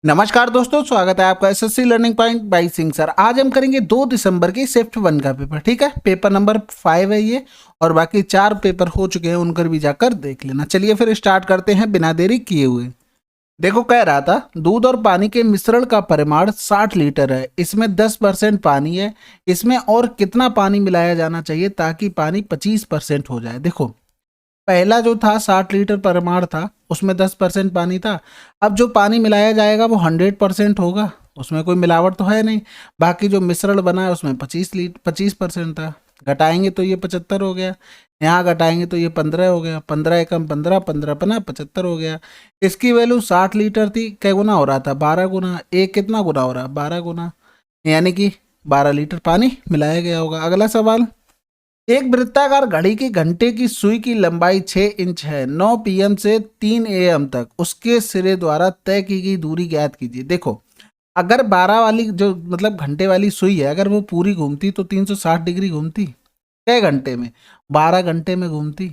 नमस्कार दोस्तों, स्वागत है आपका SSC learning point by Singh sir. आज हम करेंगे 2 दिसंबर की शिफ्ट 1 का पेपर। ठीक है, पेपर नंबर 5 है ये, और बाकी 4 पेपर हो चुके हैं, उनकर भी जाकर देख लेना। चलिए फिर स्टार्ट करते हैं बिना देरी किए हुए। देखो, कह रहा था दूध और पानी के मिश्रण का परिमाण 60 लीटर है, इसमें 10% पानी है, इसमें और कितना पानी मिलाया जाना चाहिए ताकि पानी 25% हो जाए। देखो, पहला जो था 60 लीटर परिमाण था, उसमें 10% पानी था। अब जो पानी मिलाया जाएगा वो 100% होगा, उसमें कोई मिलावट तो है नहीं। बाकी जो मिश्रण बना है उसमें 25% था। घटाएंगे तो ये 75 हो गया, यहाँ घटाएंगे तो ये 15 हो गया, 15 एकम 15, 15 पना 75 हो गया। इसकी वैल्यू 60 लीटर थी, क्या गुना हो रहा था? 12 गुना। एक कितना गुना हो रहा है? 12 गुना, यानी कि 12 लीटर पानी मिलाया गया होगा। अगला सवाल, एक वृत्ताकार घड़ी की घंटे की सुई की लंबाई 6 इंच है, 9 पीएम से 3 एएम तक उसके सिरे द्वारा तय की गई दूरी ज्ञात कीजिए। देखो, अगर 12 वाली जो मतलब घंटे वाली सुई है, अगर वो पूरी घूमती तो 360 डिग्री घूमती। कै घंटे में? 12 घंटे में घूमती।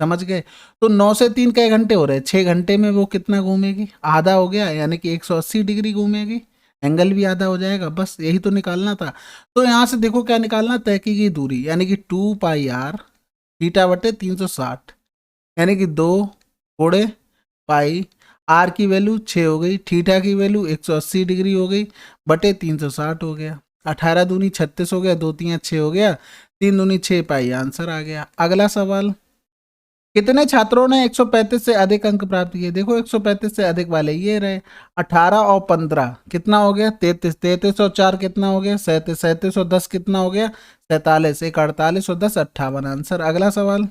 समझ गए? तो 9 से 3 कै घंटे हो रहे हैं? 6 घंटे में वो कितना घूमेगी? आधा हो गया, यानी कि 180 डिग्री घूमेगी। एंगल भी आधा हो जाएगा। बस यही तो निकालना था। तो यहाँ से देखो क्या निकालना, तय की गई दूरी, यानी कि 2 पाई आर थीटा बटे 360, यानी कि 2 गुणे पाई। आर की वैल्यू 6 हो गई, थीटा की वैल्यू 180 डिग्री हो गई, बटे 360 हो गया। 18 दूनी 36 हो गया, 2 तियाँ 6 हो गया, 3 दूनी 6 पाई, आंसर आ गया। अगला सवाल, कितने छात्रों ने 135 से अधिक अंक प्राप्त किए? देखो, 135 से अधिक वाले ये रहे। 18 और 15 कितना हो गया? 33। 33 और 4 कितना हो गया? 37। 37 और 10 कितना हो गया? 47। एक 48 और 10 58, आंसर। अगला सवाल,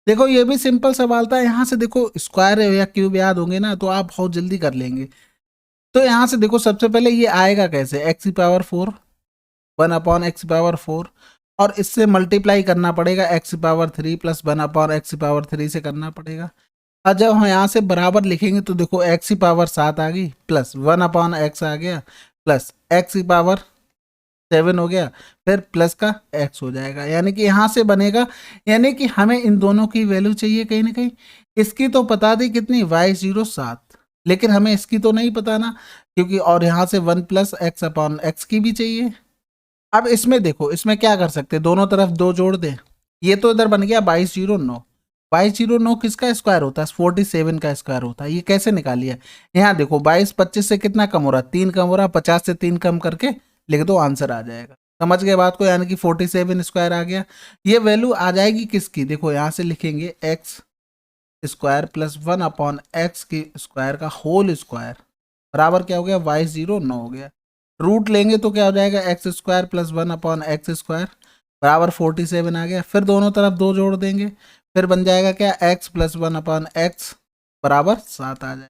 देखो ये भी सिंपल सवाल था। यहाँ से देखो, स्क्वायर या क्यूब याद होंगे ना तो आप बहुत जल्दी कर लेंगे। तो यहाँ से देखो, सबसे पहले ये आएगा कैसे? एक्स की पावर 4, 1/x⁴, और इससे मल्टीप्लाई करना पड़ेगा। x⁴ प्लस 1/x⁴ से करना पड़ेगा। और जब हम यहाँ से बराबर लिखेंगे तो देखो, x⁴ आ गई, प्लस 1/x आ गया, प्लस x⁴ हो गया, फिर प्लस का x हो जाएगा, यानी कि यहाँ से बनेगा। यानी कि हमें इन दोनों की वैल्यू चाहिए कहीं ना कहीं। इसकी तो पता थी कितनी, y0 7, लेकिन हमें इसकी तो नहीं पता ना, क्योंकि और यहाँ से 1+x/x की भी चाहिए। अब इसमें देखो, इसमें क्या कर सकते हैं, दोनों तरफ 2 जोड़ दें। ये तो इधर बन गया 2209। 2209 किसका स्क्वायर होता है? 47 का स्क्वायर होता है। ये कैसे निकालिए? यहाँ देखो, 22 25 से कितना कम हो रहा है? 3 कम हो रहा है। 50 से 3 कम करके लिख दो, आंसर आ जाएगा। समझ गए बात को? यानी कि 47 स्क्वायर आ गया। ये वैल्यू आ जाएगी किसकी? देखो, यहाँ से लिखेंगे एक्स स्क्वायर प्लस 1/x की स्क्वायर का होल स्क्वायर बराबर क्या हो गया? y0 9 हो गया। रूट लेंगे तो क्या हो जाएगा? x² प्लस 1/x² बराबर 47 आ गया। फिर दोनों तरफ 2 जोड़ देंगे, फिर बन जाएगा क्या? x प्लस 1/x बराबर 7 आ जाएगा।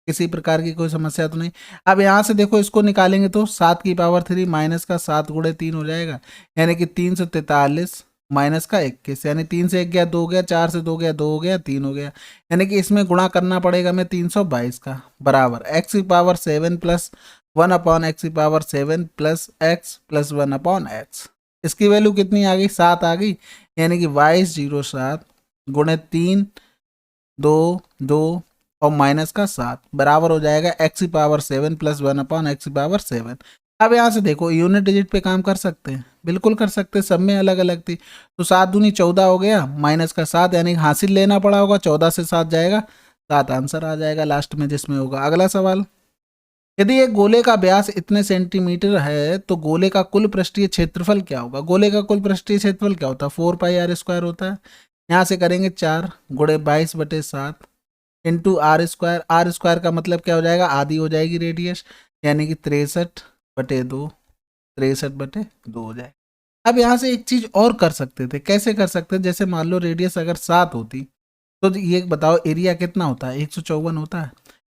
किसी प्रकार की कोई समस्या तो नहीं। अब यहाँ से देखो, इसको निकालेंगे तो 7 की पावर 3 माइनस का 7 गुणे 3 हो जाएगा, यानी कि 343 माइनस का 21, यानी 3 से 1 गया 2 गया, 4 से 2 गया 2 हो गया, 3 हो गया, यानी कि इसमें गुणा करना पड़ेगा हमें 322 का, बराबर x⁴ plus 1/x⁴ plus 1/x। इसकी वैल्यू कितनी आ गई? 7 आ गई, यानी कि y0 7 गुणे 3 2 2 और माइनस का 7 बराबर हो जाएगा x⁴ प्लस 1/x⁴। अब यहाँ से देखो, यूनिट डिजिट पे काम कर सकते हैं, बिल्कुल कर सकते हैं, सब में अलग अलग थी। तो 7 दूनी 14 हो गया, माइनस का 7, यानी हासिल लेना पड़ा होगा, 14 से 7 जाएगा, 7 आंसर आ जाएगा लास्ट में जिसमें होगा। अगला सवाल, यदि एक गोले का व्यास इतने सेंटीमीटर है तो गोले का कुल पृष्ठीय क्षेत्रफल क्या होगा? गोले का कुल पृष्ठीय क्षेत्रफल क्या होता है? 4 पाई r² होता है। यहाँ से करेंगे 4 गुणे 22/7 इंटू r² का मतलब क्या हो जाएगा? आधी हो जाएगी रेडियस, यानी कि 63/2, 63/2 हो जाएगा। अब यहाँ से एक चीज और कर सकते थे। कैसे कर सकते थे? जैसे मान लो रेडियस अगर 7 होती तो ये बताओ एरिया कितना होता है? 154 होता है।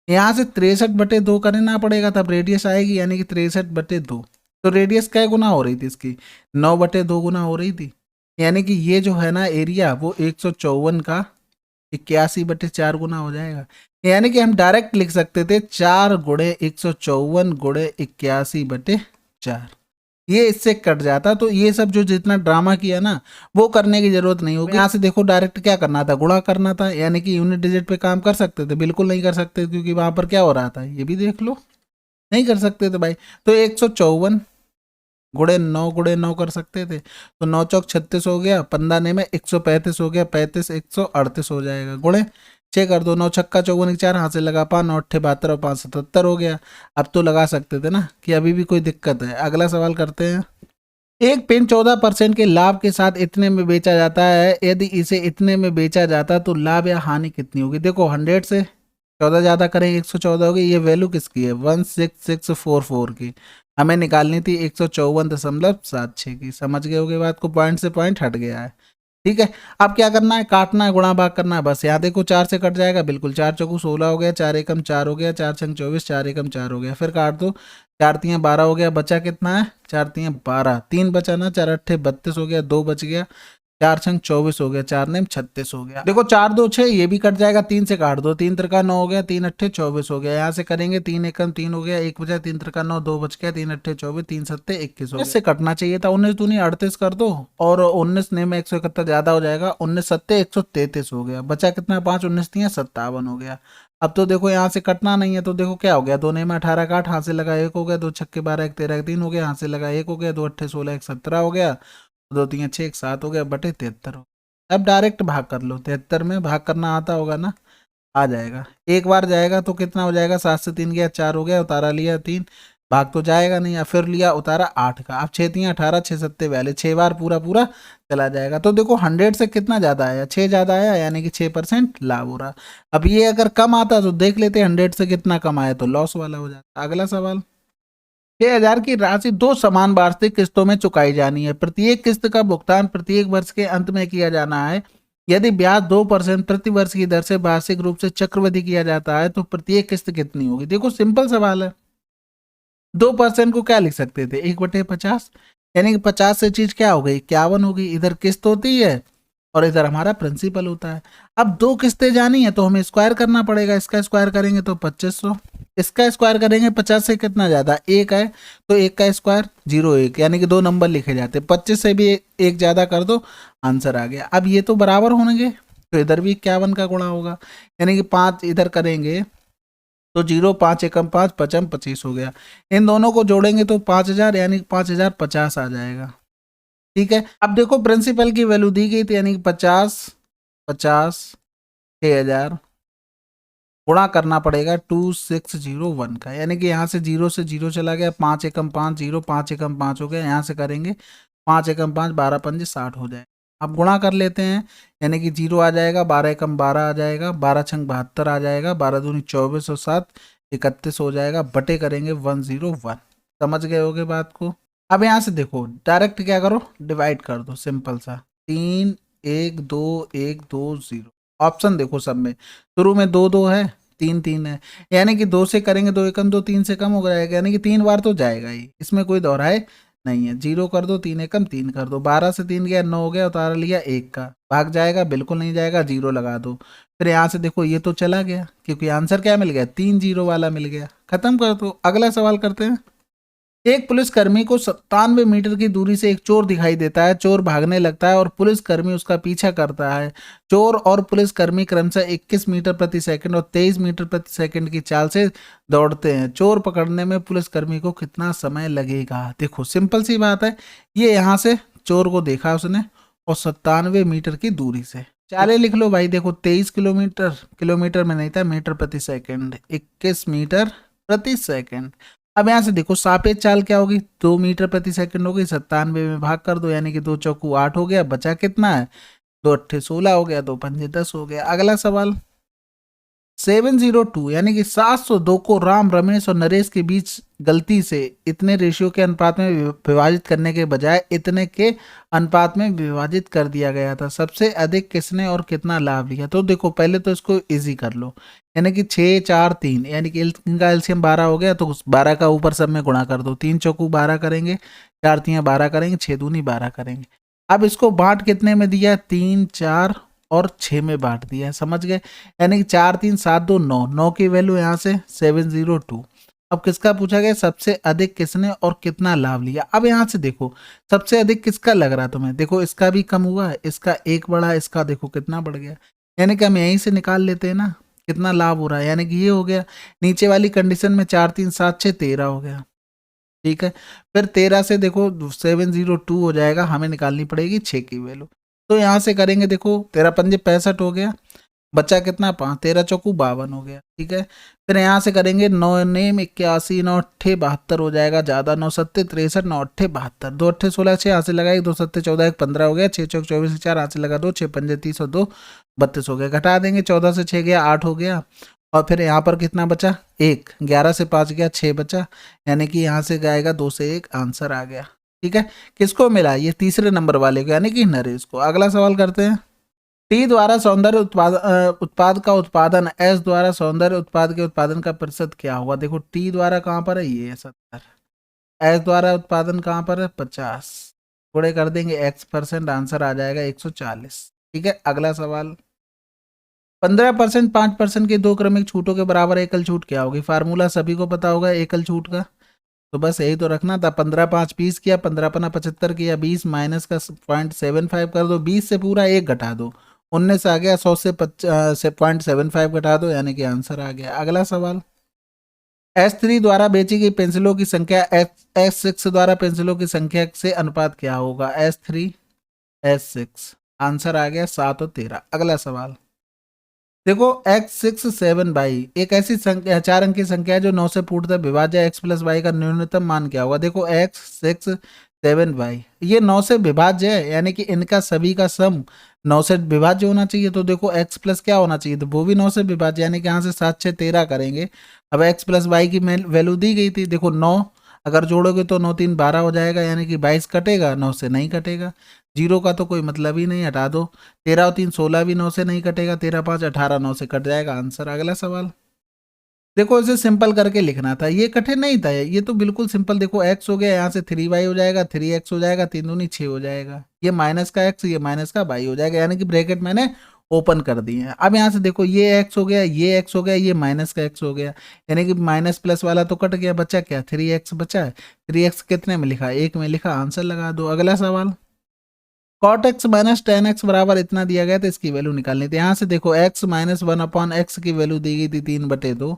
यहाँ से 63/2 करना पड़ेगा, तब रेडियस आएगी, यानी कि 63/2। तो रेडियस क्या गुना हो रही थी इसकी? 9/2 गुना हो रही थी, यानी कि ये जो है ना एरिया, वो 154 का 81/4 गुना हो जाएगा। यानी कि हम डायरेक्ट लिख सकते थे 4 गुणे 154 गुणे 81/4। ये इससे कट जाता, तो ये सब जो जितना ड्रामा किया ना वो करने की जरूरत नहीं होगी। यहाँ से देखो डायरेक्ट क्या करना था, गुणा करना था, यानी कि यूनिट डिजिट पे काम कर सकते थे, बिल्कुल नहीं कर सकते क्योंकि वहां पर क्या हो रहा था ये भी देख लो, नहीं कर सकते थे भाई। तो 154 गुणे 9 कर सकते थे, तो 9 चौक 36 हो गया, 15 ने में 135 हो गया, 35 138 हो जाएगा, गुणे 6 कर दो, 9 छक्का 54 4 हाथ से लगा 5 9 8 72 और 5 77 हो गया। अब तो लगा सकते थे ना कि अभी भी कोई दिक्कत है। अगला सवाल करते हैं। एक पेन 14% के लाभ के साथ इतने में बेचा जाता है, यदि इसे इतने में बेचा जाता तो लाभ या हानि कितनी होगी। देखो 100 से 14 ज्यादा करेंगे 114 होगी, ये वैल्यू किसकी है 16644 की, हमें निकालनी थी 154.76 की। समझ गए होगे बात को, पॉइंट से पॉइंट हट गया है। ठीक है, अब क्या करना है, काटना है, गुणा भाग करना है बस। यहाँ देखो 4 से कट जाएगा, बिल्कुल 4 चौकू 16 हो गया, 4 एकम 4 हो गया, 4 छंग 24, 4 एकम 4 हो गया, फिर काट दो, 4 तियां 12 हो गया, बचा कितना है 4 तियां 12, 3 बचा ना, 4 अट्ठे 32 हो गया, 2 बच गया, 4 छंग 24 हो गया, 4 नेम 36 हो गया। देखो 4 2 6 ये भी कट जाएगा, 3 से काट दो, 3 त्रिका 9 हो गया, 3 अट्ठे 24 हो गया, यहाँ से करेंगे 3 एकम 3 हो गया, 1 बचा, 3 त्रिका 9, 2 बच गया, 3 अट्ठे 24, 3 सत्ते 21 हो गया। इससे कटना चाहिए था 19 दूनी 38 कर दो, और 19 ने में 171 ज्यादा हो जाएगा, 19 सत्ते 133 हो गया, बचा कितना 5 19 तियां 57 हो गया। अब तो देखो यहाँ से कटना नहीं है, तो देखो क्या हो गया, 2 ने में 18 काट, हाथ से लगा 1 हो गया, 2 छक्के 12 1 13 3 हो गया, हाथ से लगा 1 हो गया, 2 अट्ठे 16 1 17 हो गया, 2 3 6 1 7 हो गया, बटे 73 हो। अब डायरेक्ट भाग कर लो, 73 में भाग करना आता होगा ना, आ जाएगा, एक बार जाएगा तो कितना हो जाएगा, 7 से 3 गया 4 हो गया, उतारा लिया 3, भाग तो जाएगा नहीं, या फिर लिया उतारा 8 का, अब 6 3 18 6 सत्ते 42, 6 बार पूरा पूरा चला जाएगा। तो देखो 100 से कितना ज्यादा आया, 6 ज्यादा आया, यानी कि 6% लाभ हो रहा। अब ये अगर कम आता तो देख लेते 100 से कितना कम आया, तो लॉस वाला हो जाता। अगला सवाल, 6,000 की राशि 2 समान वार्षिक किस्तों में चुकाई जानी है, प्रत्येक किस्त का भुगतान प्रत्येक वर्ष के अंत में किया जाना है। यदि ब्याज 2% प्रति वर्ष की दर से वार्षिक रूप से चक्रवृद्धि किया जाता है तो प्रत्येक किस्त कितनी होगी। देखो सिंपल सवाल है, 2% को क्या लिख सकते थे 1/50, यानी कि 50 से चीज क्या हो गई 51 होगी, इधर किस्त होती है और इधर हमारा प्रिंसिपल होता है। अब 2 किस्तें जानी है तो हमें स्क्वायर करना पड़ेगा, इसका स्क्वायर करेंगे तो 2500, इसका स्क्वायर करेंगे 50 से कितना ज्यादा 1 है, तो 1 का स्क्वायर 0 1, यानी कि 2 नंबर लिखे जाते, 25 से भी 1 ज्यादा कर दो, आंसर आ गया। अब ये तो बराबर होंगे, तो इधर भी 51 का गुणा होगा, यानी कि 5 इधर करेंगे तो 0 5 एकम 5 पचम 25 हो गया, इन दोनों को जोड़ेंगे तो 5000, यानी 5050 आ जाएगा। ठीक है, अब देखो प्रिंसिपल की वैल्यू दी गई थी, यानी कि 50 50 6000 गुणा करना पड़ेगा 2601 का, यानी कि यहाँ से 0 से 0 चला गया, 5 एकम 5 0 5 एकम 5 हो गया, यहाँ से करेंगे 5 एकम 5 12 पंजे 60 हो जाए। अब गुणा कर लेते हैं, यानी कि 0 आ जाएगा, 12 एकम 12 आ जाएगा, 12 छंग 72 आ जाएगा, 12 दूनी 24 और 7 31 हो जाएगा, बटे करेंगे 101। समझ गए होगे बात को। अब यहाँ से देखो डायरेक्ट क्या करो, डिवाइड कर दो, सिंपल सा 3 1 2 1 2 0, ऑप्शन देखो सब में शुरू में 2 2 है, 3 3 है, यानी कि 2 से करेंगे 2 एकम 2 3 से कम हो जाएगा, यानी कि 3 बार तो जाएगा ही, इसमें कोई दोहराए नहीं है। 0 कर दो, 3 एकम 3 कर दो, 12 से 3 गया 9 हो गया, उतारा लिया 1 का, भाग जाएगा बिल्कुल नहीं जाएगा, 0 लगा दो। फिर यहाँ से देखो ये तो चला गया, क्योंकि आंसर क्या मिल गया 3 0 वाला मिल गया, खत्म कर दो। अगला सवाल करते हैं। एक पुलिसकर्मी को 97 मीटर की दूरी से एक चोर दिखाई देता है, चोर भागने लगता है और पुलिसकर्मी उसका पीछा करता है। चोर और पुलिसकर्मी क्रमशः 21 मीटर प्रति सेकंड और 23 मीटर प्रति सेकंड की चाल से दौड़ते हैं। चोर पकड़ने में पुलिसकर्मी को कितना समय लगेगा। देखो सिंपल सी बात है, ये यहाँ से चोर को देखा उसने और 97 मीटर की दूरी से, चाले लिख लो भाई। देखो 23 किलोमीटर, किलोमीटर में नहीं था, मीटर प्रति सेकंड, 21 मीटर प्रति सेकंड। अब यहाँ से देखो सापेक्ष चाल क्या होगी, 2 मीटर प्रति सेकंड होगी, 97 में भाग कर दो, यानी कि 2 चौकू 8 हो गया, बचा कितना है 2 अट्ठे 16 हो गया, 2 पंजे 10 हो गया। अगला सवाल 702, यानी कि 702 को राम रमेश और नरेश के बीच गलती से इतने रेशियो के अनुपात में विभाजित करने के बजाय इतने के अनुपात में विभाजित कर दिया गया था। सबसे अधिक किसने और कितना लाभ लिया। तो देखो पहले तो इसको इजी कर लो, यानी कि 6 4 3, यानी कि इनका एलसीएम 12 हो गया, तो 12 का ऊपर सब में गुणा कर दो, 3 चौकू 12 करेंगे, 4 तियां 12 करेंगे, 6 दूनी 12 करेंगे। अब इसको बांट कितने में दिया, 3 4 और 6 में बांट दिया है, समझ गए। यानी कि 4 3 7 2 9, 9 की वैल्यू यहाँ से 702, अब किसका पूछा गया, सबसे अधिक किसने और कितना लाभ लिया। अब यहाँ से देखो सबसे अधिक किसका लग रहा है तुम्हें, देखो इसका भी कम हुआ है, इसका एक बढ़ा, इसका देखो कितना बढ़ गया, यानी कि हम यहीं से निकाल लेते हैं ना कितना लाभ हो रहा है, यानी कि ये हो गया। नीचे वाली कंडीशन में 4 3 7 6 13 हो गया, ठीक है। फिर 13 से देखो 702 हो जाएगा, हमें निकालनी पड़ेगी 6 की वैल्यू। तो यहाँ से करेंगे, देखो 13 पंजे 65 हो गया, बचा कितना 5, 13 चौकू 52 हो गया, ठीक है। फिर यहाँ से करेंगे 9 नेम 81, 9 अट्ठे 72 हो जाएगा, ज़्यादा 9 सत्ते 63, 9 अट्ठे 72, 2 अट्ठे 16, 6 यहाँ से लगाए, 2 सत्ते 14, 1 15 हो गया, 6 चौक 24, 4 यहाँ से लगा 2, 6 पंजे 30 और 2 32 हो गया। घटा देंगे, 14 से 6 गया 8 हो गया, और फिर यहाँ पर कितना बचा 1, 11 से 5 गया 6 बचा, यानी कि यहाँ से जाएगा 2 से 1, आंसर आ गया, ठीक है। किसको मिला, ये तीसरे नंबर वाले को, यानी कि नरेश को। अगला सवाल करते हैं। टी द्वारा सौंदर्य उत्पाद का उत्पादन एस द्वारा सौंदर्य उत्पाद के उत्पादन का प्रतिशत क्या होगा। देखो टी द्वारा कहाँ पर है, ये है 70, एस द्वारा उत्पादन कहाँ पर है 50, थोड़े कर देंगे x%, आंसर आ जाएगा 140, ठीक है। अगला सवाल, 15% 5% की दो क्रमिक छूटों के बराबर एकल छूट क्या होगी। फार्मूला सभी को पता होगा एकल छूट का, तो बस यही तो रखना था। 15 5 20 किया, 15 पना 75 किया, 20 माइनस का 0.75 कर दो, 20 से पूरा 1 घटा दो, 19 आ गया, 100 से 0.75 घटा दो, यानी कि आंसर आ गया। अगला सवाल, S3 द्वारा बेची गई पेंसिलों की संख्या S6 द्वारा पेंसिलों की संख्या से अनुपात क्या होगा। S3 S6, आंसर आ गया 7 और 13। अगला सवाल, देखो x6 7 एक ऐसी संख्या 4 अंक की संख्या है जो 9 से पूर्णतः विभाज्य x प्लस वाई का न्यूनतम मान क्या होगा। देखो x6 7 ये 9 से विभाज्य है, यानी कि इनका सभी का सम 9 से विभाज्य होना चाहिए। तो देखो x प्लस क्या होना चाहिए, तो वो भी 9 से विभाज्य, यानी कि यहाँ से 7 6 13 करेंगे। अब x प्लस वाई की वैल्यू दी गई थी, देखो 9 अगर जोड़ोगे तो 9 3 12 हो जाएगा, यानी कि 22 कटेगा, 9 से नहीं कटेगा, जीरो का तो कोई मतलब ही नहीं, हटा दो। 13 और 3 16 भी 9 से नहीं कटेगा, 13 5 18 9 से कट जाएगा, आंसर। अगला सवाल, देखो इसे सिंपल करके लिखना था, ये कठिन नहीं था, ये तो बिल्कुल सिंपल। देखो x हो गया, यहाँ से 3y हो जाएगा, 3x हो जाएगा, 3 दूनी 6 हो जाएगा, ये माइनस का x ये माइनस का y हो जाएगा, यानी कि ब्रैकेट मैंने ओपन कर दिए हैं। अब यहाँ से देखो ये x हो गया, ये x हो गया, ये माइनस का x हो गया, यानी कि माइनस प्लस वाला तो कट गया, बचा क्या 3x बचा है। 3x कितने में लिखा, 1 में लिखा, आंसर लगा दो। अगला सवाल, cot x minus ten x बराबर इतना दिया गया, तो इसकी वैल्यू निकालनी थी। यहाँ से देखो x माइनस 1/x की वैल्यू दी गई थी 3/2,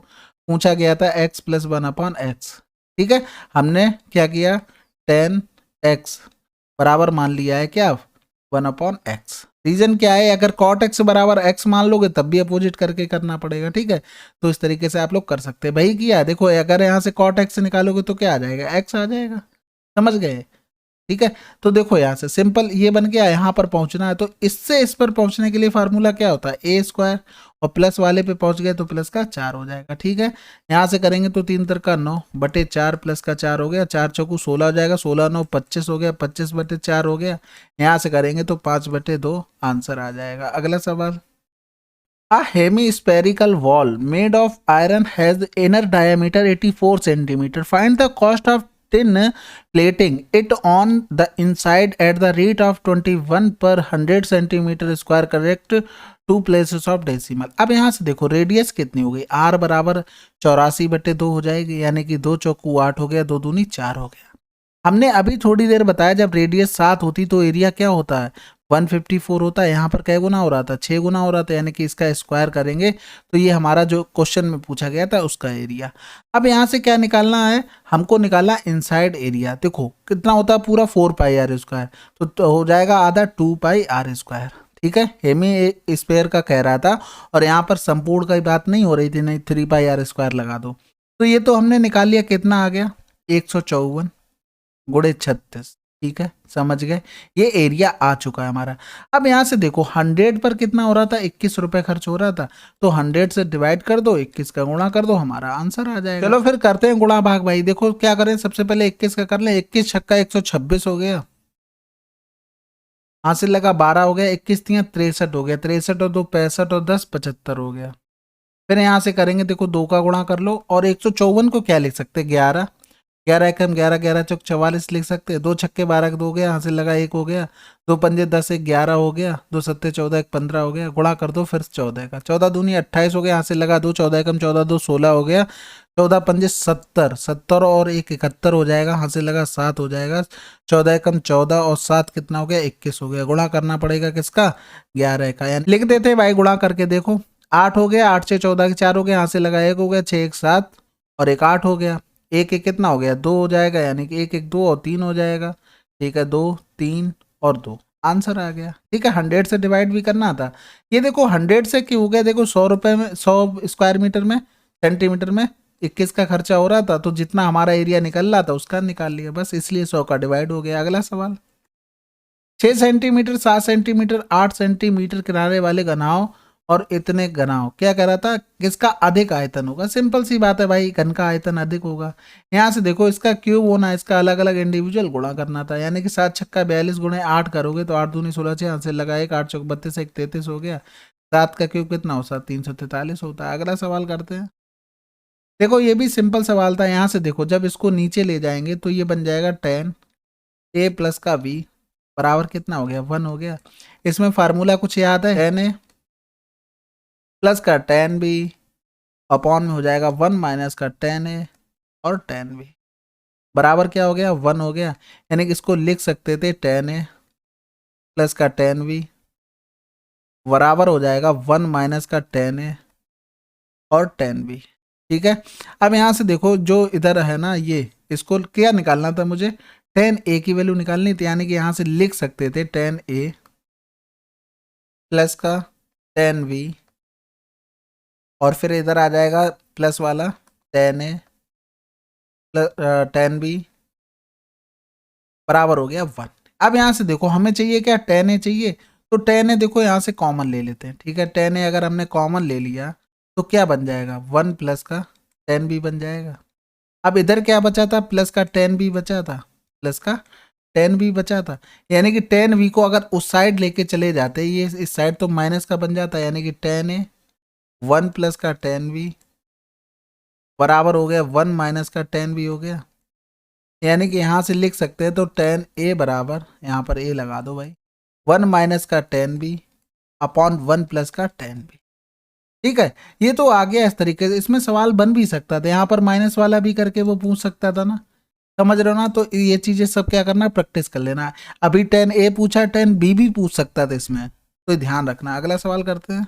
पूछा गया था x प्लस 1/x, ठीक है। हमने क्या किया, 10x बराबर मान लिया है क्या 1/x। रीजन क्या है, अगर कॉट एक्स बराबर x मान लोगे तब भी अपोजिट करके करना पड़ेगा, ठीक है। तो इस तरीके से आप लोग कर सकते हैं। भाई किया, देखो अगर यहाँ से कॉट एक्स निकालोगे तो क्या आ जाएगा, x आ जाएगा, समझ गए, ठीक है। तो देखो यहाँ से सिंपल ये बन गया, यहाँ पर पहुंचना है, तो इससे इस पर पहुंचने के लिए फार्मूला क्या होता है, ए स्क्वायर, और प्लस वाले पे पहुंच गए तो प्लस का 4 हो जाएगा, ठीक है। यहाँ से करेंगे तो 3 तर का 9/4 प्लस का 4 हो गया, 4 चौकू 16 हो जाएगा, 16 9 25 हो गया, 25/4 हो गया। यहाँ से करेंगे तो 5/2 आंसर आ जाएगा। अगला सवाल, A hemispherical wall made of iron has inner diameter 84 centimeter. Find the cost of tin plating it on the inside at the rate of 21 per 100 centimeter square. Correct two places of decimal. अब यहाँ से देखो radius कितनी हो गई, r बराबर 84/2 हो जाएगी, यानी कि 2 चौकू 8 हो गया, 2 दूनी 4 हो गया। हमने अभी थोड़ी देर बताया जब रेडियस 7 होती तो एरिया क्या होता है 154 होता है। यहाँ पर कै गुना हो रहा था, 6 गुना हो रहा था, यानी कि इसका स्क्वायर करेंगे तो ये हमारा जो क्वेश्चन में पूछा गया था उसका एरिया। अब यहाँ से क्या निकालना है, हमको निकालना इनसाइड एरिया। देखो कितना होता है पूरा 4πr स्क्वायर, तो हो जाएगा आधा 2πr स्क्वायर, ठीक है। हेमी स्क्वायर का कह रहा था और यहाँ पर संपूर्ण की बात नहीं हो रही थी, नहीं 3πr स्क्वायर लगा दो। तो ये तो हमने निकाल लिया, कितना आ गया 154 गुणे 36, ठीक है, समझ गए। ये एरिया आ चुका है हमारा। अब यहाँ से देखो 100 पर कितना हो रहा था, 21 रुपए खर्च हो रहा था, तो 100 से डिवाइड कर दो, 21 का गुणा कर दो, हमारा आंसर आ जाएगा। चलो फिर करते हैं गुणा भाग भाई। देखो क्या करें, सबसे पहले 21 का कर लें, 21 छक्का 126 हो गया, हासिल लगा 12 हो गया, 21 3 63 हो गया, 63 और 2 65 और 10 75 हो गया। फिर यहाँ से करेंगे, देखो 2 का गुणा कर लो, और 154 को क्या लिख सकते हैं 11, 11 एकम 11, 11 चौक 44 लिख सकते हैं। 2 छक्के 12 का 2 हो गया, हासिल लगा 1 हो गया, दो पंजे 10, एक 11 हो गया, दो सत्ते 14, एक 15 हो गया, गुणा कर दो फिर 14 का, 14 दूनी 28 हो गया, यहाँ से लगा दो, 14 एकम 14, दो 16 हो गया, 14 पंजे 70, 70 और एक 71 हो जाएगा, यहाँ से लगा 7 हो जाएगा, 14 एकम 14 और 7 कितना हो गया, 21 हो गया। गुणा करना पड़ेगा किसका, 11 का, यानी लिख देते हैं भाई, गुणा करके देखो, 8 हो गया, 8 से 14 के 4 हो गया, यहाँ से लगा 1 हो गया, 6 एक 7 और एक 8 हो गया, एक एक कितना हो गया, 2 हो जाएगा, यानी कि एक एक 2 और 3 हो जाएगा। ठीक है, 2 3 और 2, आंसर आ गया। ठीक है, 100 से डिवाइड भी करना था। ये देखो 100 से क्यों हो गया, देखो 100 रुपए में, 100 स्क्वायर मीटर में, सेंटीमीटर में 21 का खर्चा हो रहा था, तो जितना हमारा एरिया निकल रहा था उसका निकाल लिया बस, इसलिए 100 का डिवाइड हो गया। अगला सवाल, 6 सेंटीमीटर, 7 सेंटीमीटर, 8 सेंटीमीटर किनारे वाले घनाओ और इतने घनाओ, क्या कह रहा था, किसका अधिक आयतन होगा। सिंपल सी बात है भाई, घन का आयतन अधिक होगा। यहाँ से देखो इसका क्यूब होना, इसका अलग अलग इंडिविजुअल गुणा करना था, यानी कि 7 छक्का 42 गुणे 8 करोगे तो 8 दूनी 16, यहाँ से लगा एक, 8 चौक 32, एक 33 हो गया, 7 का क्यूब कितना होता, 343 होता है। अगला सवाल करते हैं। देखो ये भी सिंपल सवाल था, यहाँ से देखो जब इसको नीचे ले जाएंगे तो ये बन जाएगा tan a प्लस का v बराबर कितना हो गया, 1 हो गया। इसमें फार्मूला कुछ याद है, tan a प्लस का tan b अपॉन में हो जाएगा 1 माइनस का tan a और tan b बराबर क्या हो गया, 1 हो गया। यानी कि इसको लिख सकते थे tan a प्लस का tan b बराबर हो जाएगा 1 माइनस का tan a और tan b। ठीक है, अब यहाँ से देखो जो इधर है ना, ये इसको क्या निकालना था मुझे, tan a की वैल्यू निकालनी थी, यानी कि यहाँ से लिख सकते थे tan a प्लस का tan b और फिर इधर आ जाएगा प्लस वाला tan a plus tan b बराबर हो गया 1। अब यहाँ से देखो हमें चाहिए क्या, tan a चाहिए, तो tan a देखो यहाँ से कॉमन ले लेते हैं। ठीक है, tan a अगर हमने कॉमन ले लिया तो क्या बन जाएगा, 1 प्लस का tan b बन जाएगा। अब इधर क्या बचा था, प्लस का tan b बचा था, प्लस का tan b बचा था, यानी कि tan b को अगर उस साइड लेके चले जाते, ये इस साइड तो माइनस का बन जाता, यानी कि tan a 1 प्लस का tan b बराबर हो गया 1 माइनस का tan b हो गया। यानी कि यहाँ से लिख सकते हैं तो tan a बराबर, यहाँ पर a लगा दो भाई, 1 माइनस का tan b अपॉन 1 प्लस का tan b। ठीक है, ये तो आ गया इस तरीके से। इसमें सवाल बन भी सकता था, यहाँ पर माइनस वाला भी करके वो पूछ सकता था ना, समझ रहे हो ना। तो ये चीजें सब क्या करना, प्रैक्टिस कर लेना। अभी tan a पूछा, tan b भी पूछ सकता था इसमें, तो ध्यान रखना। अगला सवाल करते हैं।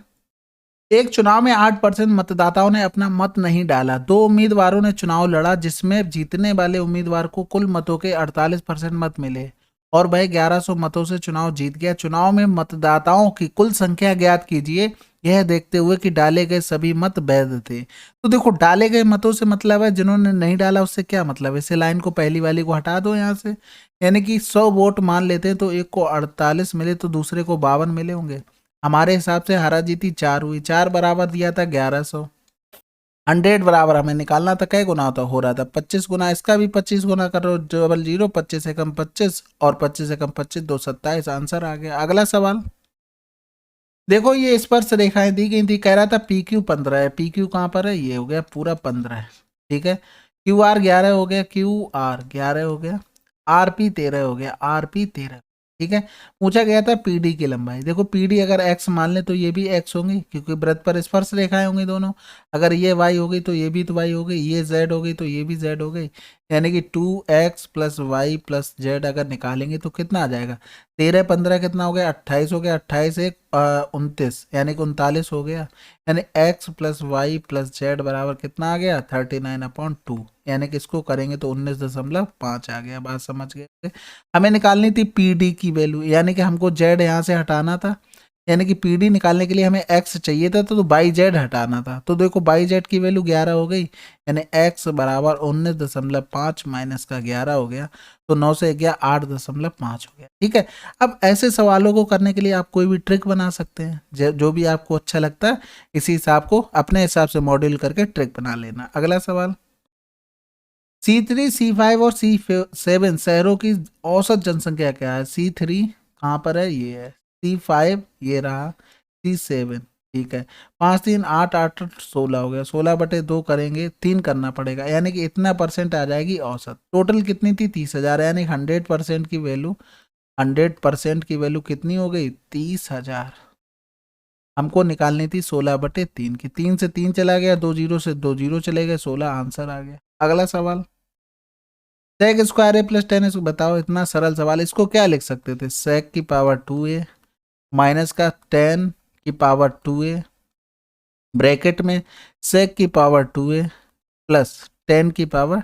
एक चुनाव में 8% मतदाताओं ने अपना मत नहीं डाला, दो उम्मीदवारों ने चुनाव लड़ा जिसमें जीतने वाले उम्मीदवार को कुल मतों के 48% मत मिले और वह 1100 मतों से चुनाव जीत गया। चुनाव में मतदाताओं की कुल संख्या ज्ञात कीजिए, यह देखते हुए कि डाले गए सभी मत वैध थे। तो देखो डाले गए मतों से मतलब है जिन्होंने नहीं डाला, उससे क्या मतलब है, इसे लाइन को पहली वाली को हटा दो यहाँ से। यानी कि 100 वोट मान लेते हैं तो एक को 48 मिले तो दूसरे को 52 मिले होंगे। हमारे हिसाब से हारा जीती 4 हुई, 4 बराबर दिया था 1100। 100 बराबर हमें निकालना था, क्या गुना होता हो रहा था 25 गुना, इसका भी 25 गुना करो, डबल जीरो, 25 से कम 25 और 25 से कम 25, 2 27, आंसर आ गया। अगला सवाल देखो, ये स्पर्श रेखाएं दी गई थी, कह रहा था पी क्यू 15 है, पी क्यू कहाँ पर है, ये हो गया पूरा 15 है। ठीक है, क्यू आर 11 हो गया, क्यू आर 11 हो गया, आर पी 13 हो गया, आर पी 13। ठीक है, पूछा गया था पीडी की लंबाई। देखो पीडी अगर एक्स मान ले तो ये भी एक्स होंगी क्योंकि वृत्त पर स्पर्श रेखाएं होंगी दोनों। अगर ये वाई हो गई तो ये भी तो वाई हो गई, ये जेड हो गई तो ये भी जेड हो गई, यानी कि 2x plus y plus Z अगर निकालेंगे तो कितना आ जाएगा, 13 15 कितना हो गया, 28 हो गया, 28 एक 29 यानी कि 39 हो गया। यानी x plus y plus z बराबर कितना आ गया, 39/2, यानी कि इसको करेंगे तो 19.5 आ गया। बात समझ गए। हमें निकालनी थी पीडी की वैल्यू, यानी कि हमको जेड यहाँ से हटाना था, यानी कि पीडी निकालने के लिए हमें एक्स चाहिए था तो बाई जेड हटाना था। तो देखो बाई जेड की वैल्यू 11 हो गई, यानी एक्स बराबर 19.5 माइनस का 11 हो गया, तो 9 से गया 8.5 हो गया। ठीक है, अब ऐसे सवालों को करने के लिए आप कोई भी ट्रिक बना सकते हैं, जो भी आपको अच्छा लगता है इसी हिसाब को अपने हिसाब से मॉड्यूल करके ट्रिक बना लेना। अगला सवाल, C3, C5 और C7 शहरों की औसत जनसंख्या क्या है। C3 कहाँ पर है, ये है, C5 ये रहा, C7। ठीक है, 5 3 8 8 16 हो गया, 16/2 करेंगे, 3 करना पड़ेगा, यानी कि इतना परसेंट आ जाएगी औसत। टोटल कितनी थी, 30,000, यानी 100% की वैल्यू 100% की वैल्यू कितनी हो गई? 30,000। हमको निकालनी थी 16/3 की। 3 से 3 चला गया, 2 जीरो से 2 जीरो चले गए, 16 आंसर आ गया। अगला सवाल, सेक स्क्वायर ए प्लस 10 इसको बताओ। इतना सरल सवाल, इसको क्या लिख सकते थे? सेक की पावर 2a माइनस का 10 की पावर 2a ब्रैकेट में सेक की पावर 2a प्लस 10 की पावर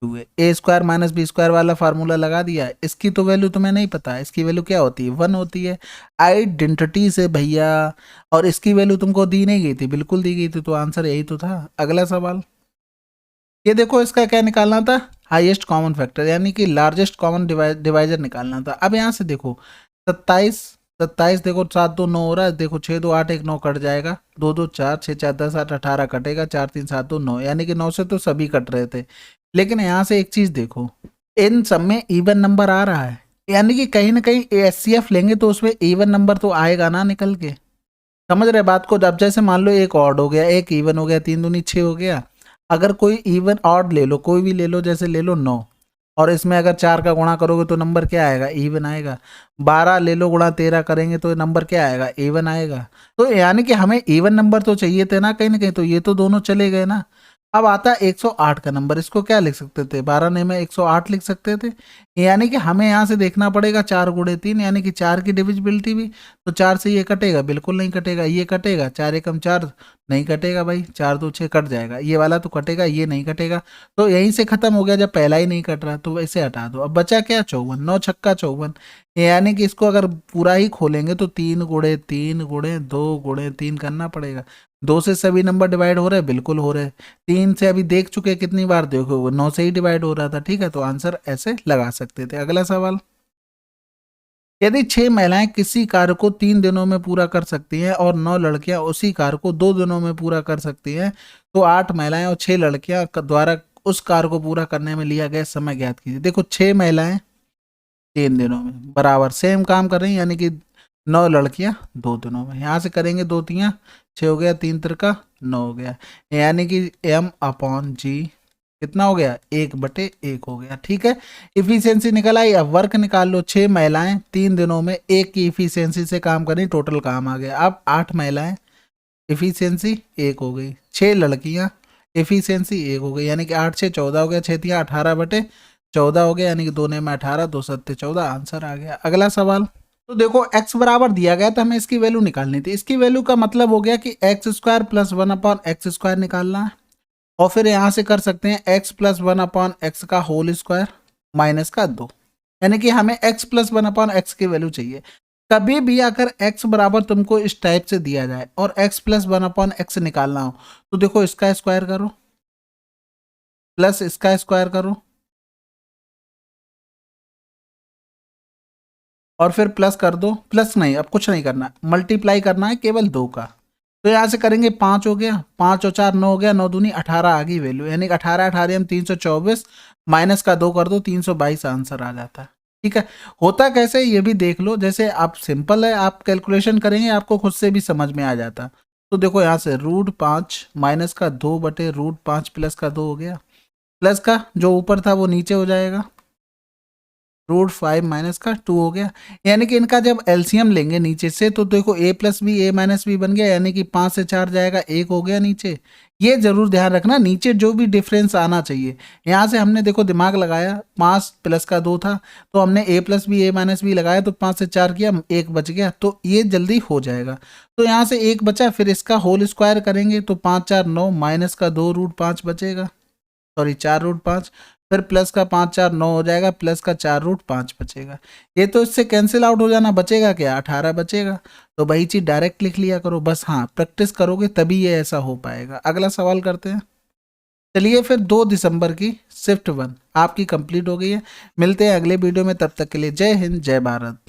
2a। ए स्क्वायर माइनस बी स्क्वायर वाला फार्मूला लगा दिया। इसकी तो वैल्यू तुम्हें नहीं पता, इसकी वैल्यू क्या होती है? 1 होती है आइडेंटिटी से भैया। और इसकी वैल्यू तुमको दी नहीं गई थी, बिल्कुल दी गई थी, तो आंसर यही तो था। अगला सवाल, ये देखो इसका क्या निकालना था? हाईएस्ट कॉमन फैक्टर, यानी कि लार्जेस्ट कॉमन डिवाइजर निकालना था। अब यहाँ से देखो 27 27 देखो 7 2 9 हो रहा है, देखो 6 2 8 1 9 कट जाएगा, 2 2 4 6 4 10 8 18 कटेगा, 4 3 7 2 9, यानी कि 9 से तो सभी कट रहे थे। लेकिन यहाँ से एक चीज देखो, इन सब में इवन नंबर आ रहा है, यानी कि कहीं ना कहीं एचसीएफ लेंगे तो उसमें इवन नंबर तो आएगा ना निकल के। समझ रहे बात को? जब जैसे मान लो एक ऑड हो गया, एक इवन हो गया, 3 दूनी 6 हो गया। अगर कोई इवन ऑड ले लो, कोई भी ले लो, जैसे ले लो 9, और इसमें अगर 4 का गुणा करोगे तो नंबर क्या आएगा? इवन आएगा। 12 ले लो, गुणा 13 करेंगे तो नंबर क्या आएगा? इवन आएगा। तो यानी कि हमें इवन नंबर तो चाहिए थे ना कहीं ना कहीं, तो ये तो दोनों चले गए ना। अब आता है 108 का नंबर, इसको क्या लिख सकते थे? 12 ने में 108 लिख सकते थे। यानी कि हमें यहाँ से देखना पड़ेगा 4 गुणे 3, यानी कि 4 की डिविजिबिलिटी भी। तो 4 से ये कटेगा? बिल्कुल नहीं कटेगा। ये कटेगा? 4 एकम 4 नहीं कटेगा भाई, 4 2 6 कट जाएगा, ये वाला तो कटेगा, ये नहीं कटेगा। तो यहीं से खत्म हो गया, जब पहला ही नहीं कट रहा तो इसे हटा दो। अब बचा क्या? 54, 9 छक्का 54। यानी कि इसको अगर पूरा ही खोलेंगे तो 3 गुणे 3 गुणे 2 गुणे 3 करना पड़ेगा। 2 से सभी नंबर डिवाइड हो रहे हैं? बिल्कुल हो रहे हैं। 3 से अभी देख चुके कितनी बार, देखो वो 9 से ही डिवाइड हो रहा था। ठीक है, तो आंसर ऐसे लगा सकते थे। अगला सवाल, यदि 6 महिलाएं किसी कार्य को 3 दिनों में पूरा कर सकती हैं और 9 लड़कियां उसी कार्य को 2 दिनों में पूरा कर सकती हैं, तो 8 महिलाएं और 6 लड़कियां द्वारा उस कार्य को पूरा करने में लिया गया समय ज्ञात कीजिए। देखो 6 महिलाएं 3 दिनों में बराबर सेम काम कर रही हैं, यानी कि 9 लड़कियां 2 दिनों में। यहाँ से करेंगे 2 तियां 6 हो गया, 3 तिरका 9 हो गया, यानी कि M/G कितना हो गया? 1/1 हो गया। ठीक है, इफिशियंसी निकल आई। अब वर्क निकाल लो। 6 महिलाएं 3 दिनों में 1 की इफिशियंसी से काम करें, टोटल काम आ गया। अब 8 महिलाएं इफिशियंसी 1 हो गई, 6 लड़कियां इफिशियंसी 1 हो गई, यानी कि 8 6 14 हो गया, 6 तियां 18/14 हो गया, यानी कि 2 में 18 2 7 14 आंसर आ गया। अगला सवाल, तो देखो x बराबर दिया गया था, हमें इसकी वैल्यू निकालनी थी। इसकी वैल्यू का मतलब हो गया कि x² प्लस 1/x² निकालना है, और फिर यहाँ से कर सकते हैं x प्लस 1/x का होल स्क्वायर माइनस का 2, यानी कि हमें x प्लस 1/x की वैल्यू चाहिए। कभी भी अगर x बराबर तुमको इस टाइप से दिया जाए और x प्लस 1/x निकालना हो, तो देखो इसका स्क्वायर करो प्लस इसका स्क्वायर करो और फिर प्लस कर दो। प्लस नहीं, अब कुछ नहीं करना, मल्टीप्लाई करना है केवल 2 का। तो यहाँ से करेंगे 5 हो गया, 5 और 4 9 हो गया, 9 दूनी 18 आ गई वैल्यू, यानी 18 18 हम 324 माइनस का 2 कर दो, 322 आंसर आ जाता है। ठीक है, होता कैसे ये भी देख लो। जैसे आप सिंपल है, आप कैलकुलेशन करेंगे आपको खुद से भी समझ में आ जाता। तो देखो यहाँ से √5 माइनस का 2/√5 प्लस का 2 हो गया, प्लस का जो ऊपर था वो नीचे हो जाएगा, √5 माइनस का 2 हो गया। यानी कि इनका जब एलसीएम लेंगे नीचे से, तो देखो a plus b a minus b बन गया, यानी कि 5 से 4 जाएगा, 1 हो गया नीचे। ये जरूर ध्यान रखना, नीचे जो भी डिफरेंस आना चाहिए। यहाँ से हमने देखो दिमाग लगाया, 5 प्लस का 2 था, तो हमने a plus b a minus b लगाया, तो 5 से 4 किया, 1 बच गया, तो ये जल्दी हो जाएगा। तो यहाँ से 1 बचा, फिर इसका होल स्क्वायर करेंगे तो 5 4 9 माइनस का 2√5 बचेगा, सॉरी 4√5, फिर प्लस का 5 4 9 हो जाएगा, प्लस का 4√5 बचेगा। ये तो इससे कैंसिल आउट हो जाना, बचेगा क्या? 18 बचेगा। तो वही चीज डायरेक्ट लिख लिया करो बस। हाँ, प्रैक्टिस करोगे तभी ये ऐसा हो पाएगा। अगला सवाल करते हैं। चलिए फिर 2 दिसंबर की शिफ्ट 1 आपकी कंप्लीट हो गई है। मिलते हैं अगले वीडियो में, तब तक के लिए जय हिंद जय भारत।